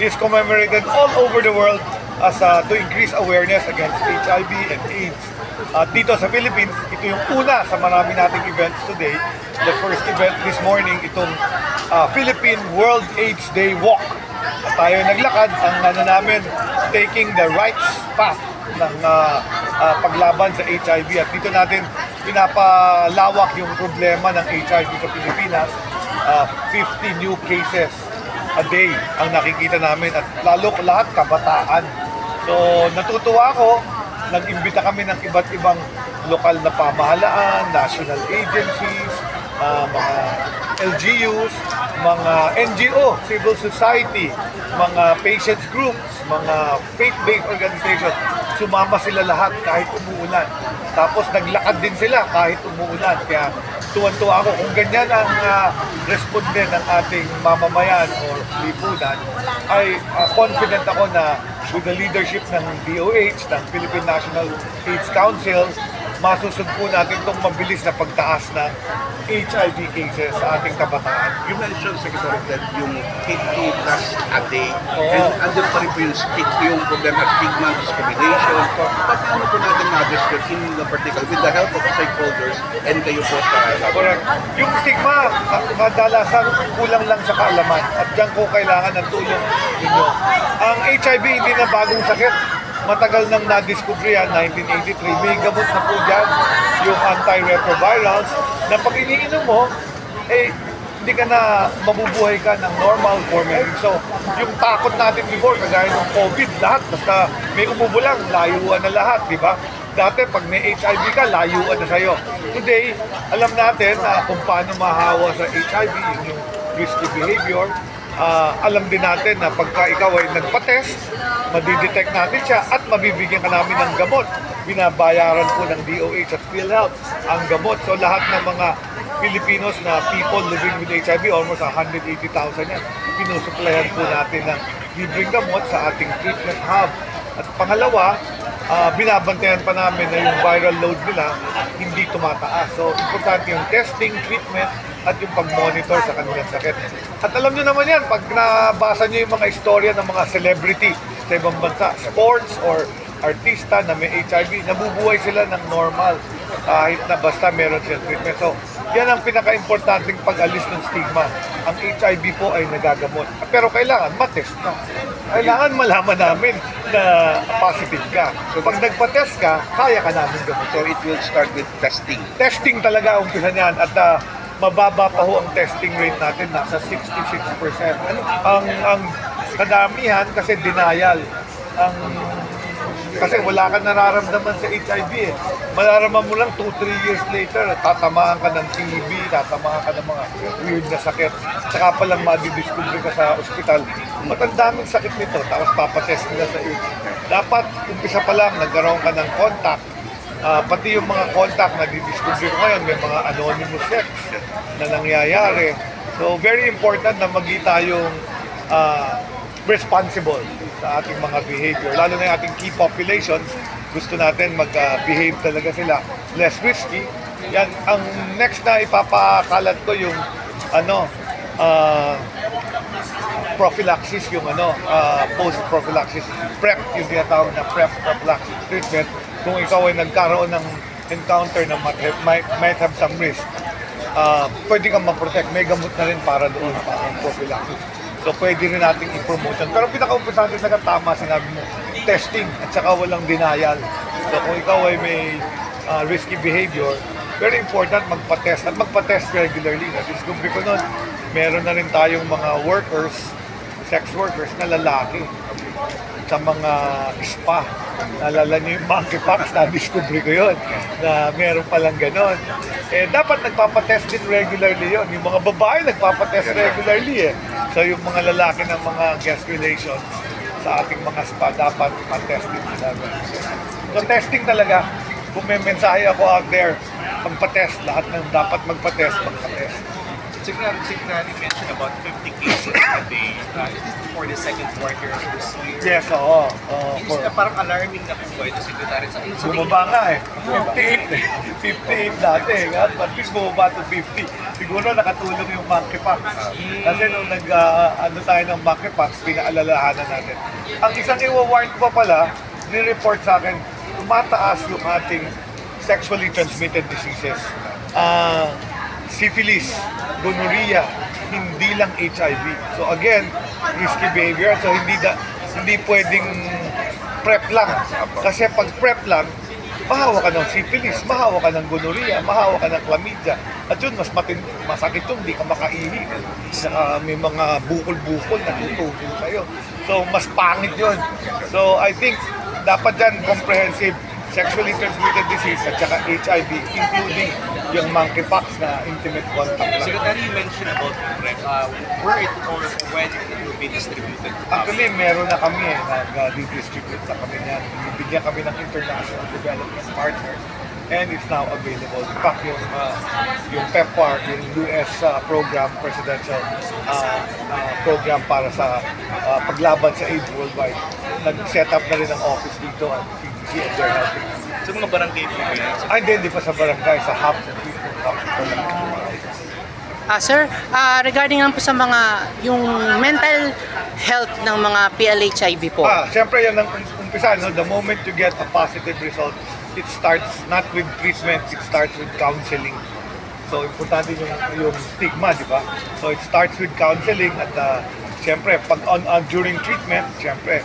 is commemorated all over the world as to increase awareness against HIV and AIDS. Dito sa Philippines, ito yung una sa marami nating events today. The first event this morning, itong Philippine World AIDS Day Walk. At tayo naglakad, ang namin, taking the rights path ng paglaban sa HIV. At dito natin pinapalawak yung problema ng HIV sa Pilipinas. 50 new cases a day ang nakikita namin at lalo lahat kabataan. So natutuwa ako, nag-imbita kami ng iba't ibang lokal na pamahalaan, national agencies, mga LGUs, mga NGO, civil society, mga patients groups, mga faith-based organizations. Sumama sila lahat kahit umuulan. Tapos naglakad din sila kahit umuulan. Kaya tuwan-tuwa ako kung ganyan ang responde ng ating mamamayan o lipunan, ay confident ako na with the leadership ng DOH, ng Philippine National AIDS Council, masusugpo natin itong mabilis na pagtaas ng HIV cases sa ating kabataan. You mentioned, Secretary, that yung 50 plus a day, and andun pa rin po yung problema of stigma, discrimination. Paano po natin ma-address yun in particular with the help of stakeholders and kayo po sa... Correct. Yung stigma, kadalasan kulang lang sa kaalaman at dyan ko kailangan ng tulong ninyo. Ang HIV hindi na bagong sakit. Matagal nang na-discover yan, 1983. May gamot na po dyan, yung antiretrovirals, na pag iniinom mo, hindi ka na mabubuhay ka ng normal form. So, yung takot natin before, kagaya ng COVID, lahat, basta may umubo lang, layuan na lahat, di ba? Dati, pag may HIV ka, layuan na sa'yo. Today, alam natin na kung paano mahawa sa HIV, yung risky behavior. Alam din natin na pagka ikaw ay nagpa-test, madidetect natin siya at mabibigyan ka namin ng gamot. Binabayaran po ng DOH at PhilHealth ang gamot. So lahat ng mga Filipinos na people living with HIV, almost 180,000 yan, pinusuplayan po natin ng libreng gamot sa ating treatment hub. At pangalawa, binabantayan pa namin na yung viral load nila hindi tumataas. So importante yung testing, treatment, at yung pag-monitor sa kanilang sakit. At alam nyo naman yan, pag nabasa nyo yung mga istorya ng mga celebrity sa ibang bansa, sports or artista na may HIV, nabubuhay sila ng normal kahit na basta meron silang treatment. So, yan ang pinaka-importanting pag-alis ng stigma. Ang HIV po ay nagagamot. Pero kailangan matest ka. Kailangan malaman namin na positive ka. So, pag nagpa-test ka, kaya ka namin gamot. So it will start with testing. Testing talaga ang umpisa niyan at mababa pa ho ang testing rate natin, nasa 66%. Ang kadamihan kasi denial. Kasi wala ka nararamdaman sa HIV eh. Malaraman mo lang 2-3 years later, tatamaan ka ng TB, tatamaan ka ng mga weird na sakit. Saka pa lang madidiscover ka sa ospital. Matandaming sakit nito, tapos papatest nila sa AIDS. Dapat, umpisa pa lang, nagkaroon ka ng contact. Pati yung mga contact na didiscover ko ngayon, may mga anonymous sex na nangyayari. So, very important na maging tayong responsible sa ating mga behavior. Lalo na yung ating key populations, gusto natin mag-behave talaga sila less risky. Yan, ang next na ipapakalat ko yung prophylaxis, yung post-prophylaxis, PrEP, yung tinatawag na PrEP prophylaxis treatment. Kung ikaw ay nagkaroon ng encounter na might have some risk, pwede kang ma-protect. May gamot na rin para doon, para prophylaxis. So pwede rin natin i-promote. Pero pinaka-importante na tama, sinabi mo, testing at saka walang denial. So kung ikaw ay may risky behavior, very important magpa-test at magpa-test regularly. Na-discover ko nun, meron na rin tayong mga workers, sex workers na lalaki sa mga spa. Nalala niyo yung monkeypox, na-discover ko yun, na meron palang ganon. Dapat nagpapatest din regularly yun. Yung mga babae nagpapatest regularly eh. So yung mga lalaki ng mga guest relations sa ating mga spa, dapat matest din sila. So testing talaga. Kung may mensahe ako out there, magpa-test. Lahat ng dapat magpa-test, magpa-test. Secretary mentioned about 50 cases a day. Is this before the second quarter of this year? Yes, oo. Parang alarming na po ba ito, Secretary? Bumaba nga eh. 58 dati. At least bumaba to 50. Siguro nakatulong yung monkeypox. Kasi nung ano tayo ng monkeypox, pinaalalahanan natin. Ang isang iwa-warn ko pa pala, ni-report sa akin, tumataas yung ating sexually transmitted diseases. Syphilis, gonorrhea, hindi lang HIV. So again, risky behavior. So hindi pwedeng prep lang. Kasi pag prep lang, mahawa ka ng syphilis, mahawa ka ng gonorrhea, mahawa ka ng chlamydia. At yun, masakit yun, hindi ka makaihi. Saka may mga bukol-bukol na tutubo sa'yo. So mas pangit yun. So I think dapat dyan comprehensive sexually transmitted disease at saka HIV, including yung monkeypox na intimate contact lang. Secretary, you mentioned about PrEP. Where it or when it will be distributed? Actually, meron na kami nag-distribute na kami niyan. Bibigyan kami ng international development partners and it's now available. In fact, yung PEPFAR, yung US program, presidential program para sa paglaban sa AIDS worldwide, nag-set up na rin ang office dito at CDC and they're helping. Sa mga barangay po ba yan? Ay, hindi pa sa barangay, sa hubs and people hospital. Sir, regarding lang po sa mga yung mental health ng mga PLHIV po. Siyempre yan ang umpisa, no? The moment you get a positive result, it starts not with treatment, it starts with counseling. So, importante yung stigma, di ba? So, it starts with counseling at siyempre, pag during treatment, siyempre,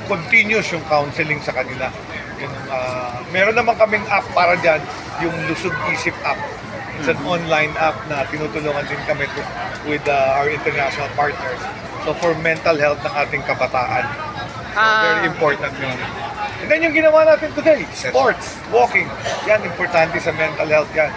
continuous yung counseling sa kanila. Meron naman kaming app para dyan, yung Lusog Isip app. It's an online app na tinutulungan din kami with our international partners. So for mental health ng ating kabataan. So very important yun. And then yung ginawa natin today, sports, walking. Yan, importante sa mental health yan.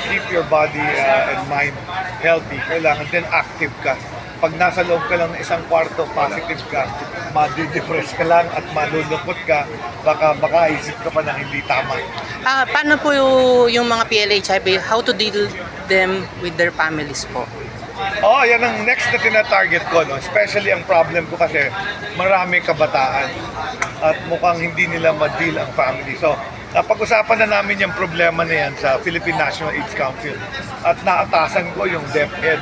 Keep your body and mind healthy. Kailangan din active ka. Pag nasa loob ka lang ng isang kwarto, positive ka, madidepress ka lang at malulungkot ka, baka isip ka pa na hindi tama. Paano po yung mga PLHIV, how to deal them with their families po? Yan ang next na tina-target ko, no? Especially ang problem ko kasi marami kabataan at mukhang hindi nila ma-deal ang family. So, napag-usapan na namin yung problema na yan sa Philippine National AIDS Council at naatasan ko yung DepEd.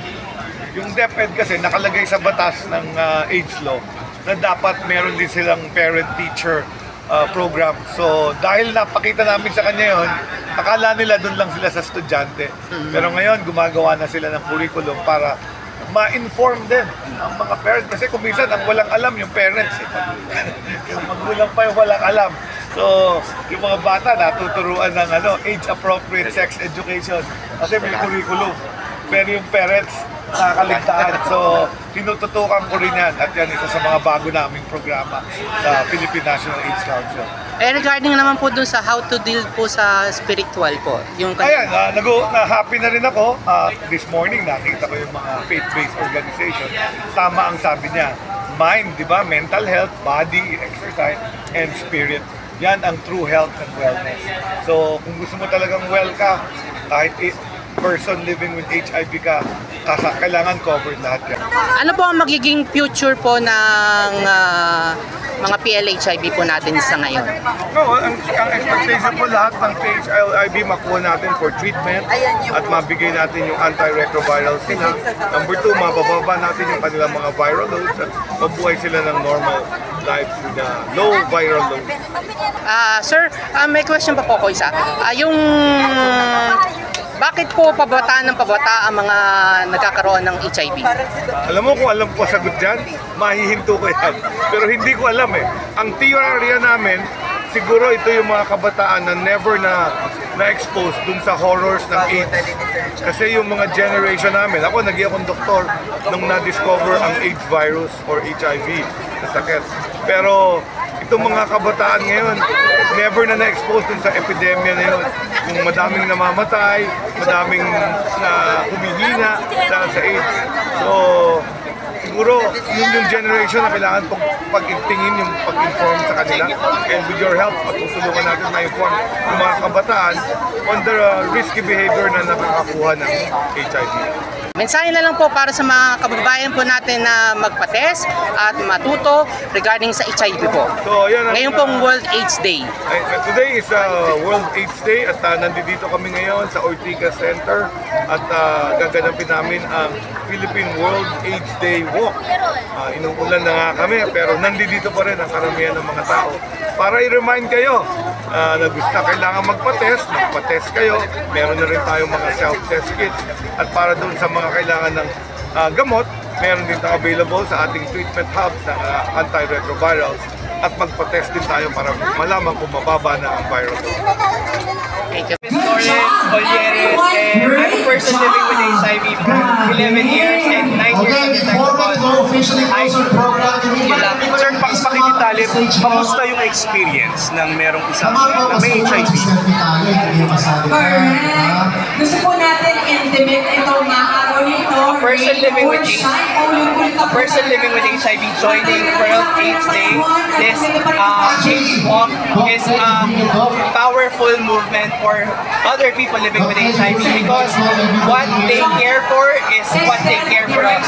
Yung DepEd kasi nakalagay sa batas ng AIDS law na dapat meron din silang parent-teacher program. So dahil napakita namin sa kanya yon, akala nila doon lang sila sa estudyante. Pero ngayon gumagawa na sila ng curriculum para ma-inform din ang mga parents. Kasi kung minsan ang walang alam yung parents. Yung magulang pa yung walang alam. So yung mga bata natuturuan ng age-appropriate sex education kasi may curriculum. Pero yung parents nakakaligtaan. So, tinututukan ko rin yan at yan isa sa mga bago naming programa sa Philippine National AIDS Council. Regarding naman po dun sa how to deal po sa spiritual po. Ayan, happy na rin ako. This morning, nakita ko yung mga faith-based organization. Tama ang sabi niya. Mind, di ba? Mental health, body, exercise, and spirit. Yan ang true health and wellness. So, kung gusto mo talagang well ka, kahit person living with HIV ka, kailangan covered lahat yan. Ano po ang magiging future po ng mga PLHIV po natin sa ngayon? No, ang expectation po lahat ng PHIV makuha natin for treatment at mabigay natin yung antiretroviral sila. Number 2, mabababa natin yung kanilang mga viral loads at mabuhay sila ng normal life with low viral load. Sir, may question pa po ko isa. Bakit po pabataan ng pabata ang mga nagkakaroon ng HIV? Alam mo kung alam ko sagot dyan, mahihinto ko yan. Pero hindi ko alam eh. Ang teorya namin, siguro ito yung mga kabataan na never na-expose dun sa horrors ng AIDS. Kasi yung mga generation namin, ako naging akong doktor nung na-discover ang AIDS virus or HIV na sakit. Pero itong mga kabataan ngayon, never na-expose dun sa epidemya na yun. Yung madaming namamatay, madaming humihina dahil sa AIDS. So, siguro yung generation na kailangan pag-tingin yung pag-inform sa kanila. And with your help, patutulungan natin ma-inform yung mga kabataan on the risky behavior na nakakakuha ng HIV. Mensahe na lang po para sa mga kababayan po natin na magpa-test at matuto regarding sa HIV po. So, yan ang, Ngayon pong World AIDS Day. Today is World AIDS Day at nandito kami ngayon sa Ortigas Center at gaganapin namin ang Philippine World AIDS Day Walk. Inuulan na nga kami pero nandito pa rin ang karamihan ng mga tao. Para i-remind kayo na gusto kailangan magpa-test kayo. Meron na rin tayong mga self-test kits at para doon sa mga kailangan ng gamot, meron din tayo available sa ating treatment hubs ng antiretrovirals at magpa-test din tayo para malaman kung mababa na ang viral load. Lawrence Olieres, and I'm a person living with HIV for 11 years and 9 years undetectable. Sir, pakikitali, kamusta yung experience ng merong isang na may HIV? Correct. Gusto po natin intimate itong mga araw nito. A person living with HIV joining World AIDS Day, this AIDS Walk is a powerful movement for other people living with HIV because what they care for is what they care for us.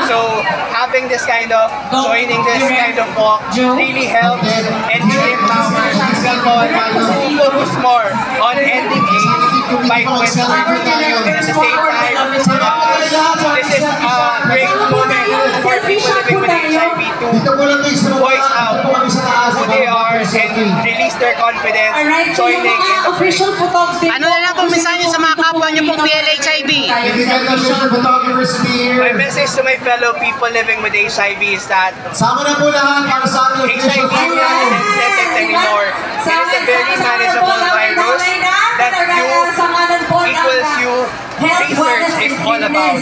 So having this kind of, joining this kind of walk really helps and really empowers people to focus more on ending AIDS by 2030. And at the same time, this is a great moment for people living with HIV to voice out who they are and release their confidence joining in the fray. Ano na lang pong mensahe niyo sa mga kapwa niyo pong PLHIV? My message to my fellow people living with HIV is that Sama na po lahat para sa ating HIV is not an sentence anymore. It is a very manageable virus that you equals you research is all about.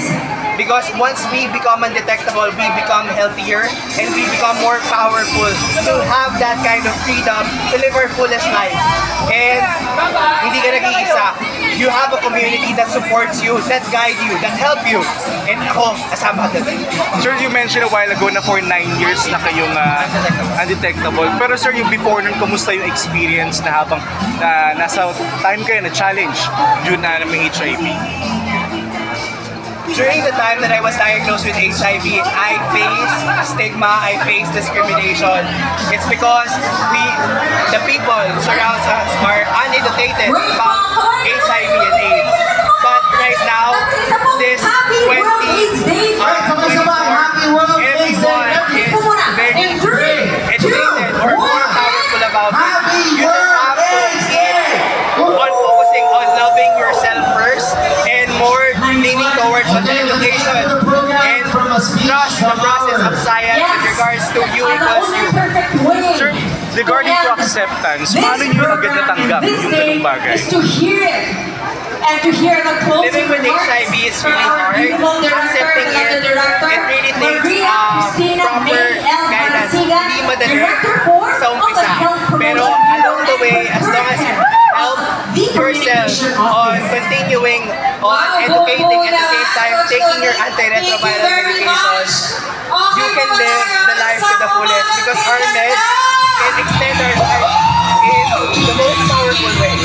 Because once we become undetectable, we become healthier and we become more powerful to have that kind of freedom to live our fullest life. And hindi ka nag-iisa. You have a community that supports you, that guide you, that help you. And ako, kasama ka doon. Sir, you mentioned a while ago na for 9 years na kayong undetectable. Pero sir, yung before nun, kumusta yung experience na habang nasa time kayo na challenge due na may HIV? During the time that I was diagnosed with HIV, I faced stigma, I faced discrimination. It's because the people surround us are uneducated about HIV and AIDS. But right now, this 2024, everyone is very educated or more powerful about it. You just have to keep on focusing on loving yourself first and more leaning towards on the education and trust the process of science with regards to you equals you. Sir, regarding to acceptance, paano nyo agad natanggap yung ganung bagay? And to hear the closing Living with HIV is really hard. Accepting it, it really takes proper guidance. Hindi madali sa umpisa. Pero along the way, as long as you help yourself on continuing on educating at the same time taking your antiretroviral medications, you can live the life to the fullest because our meds can extend our life in the most powerful way.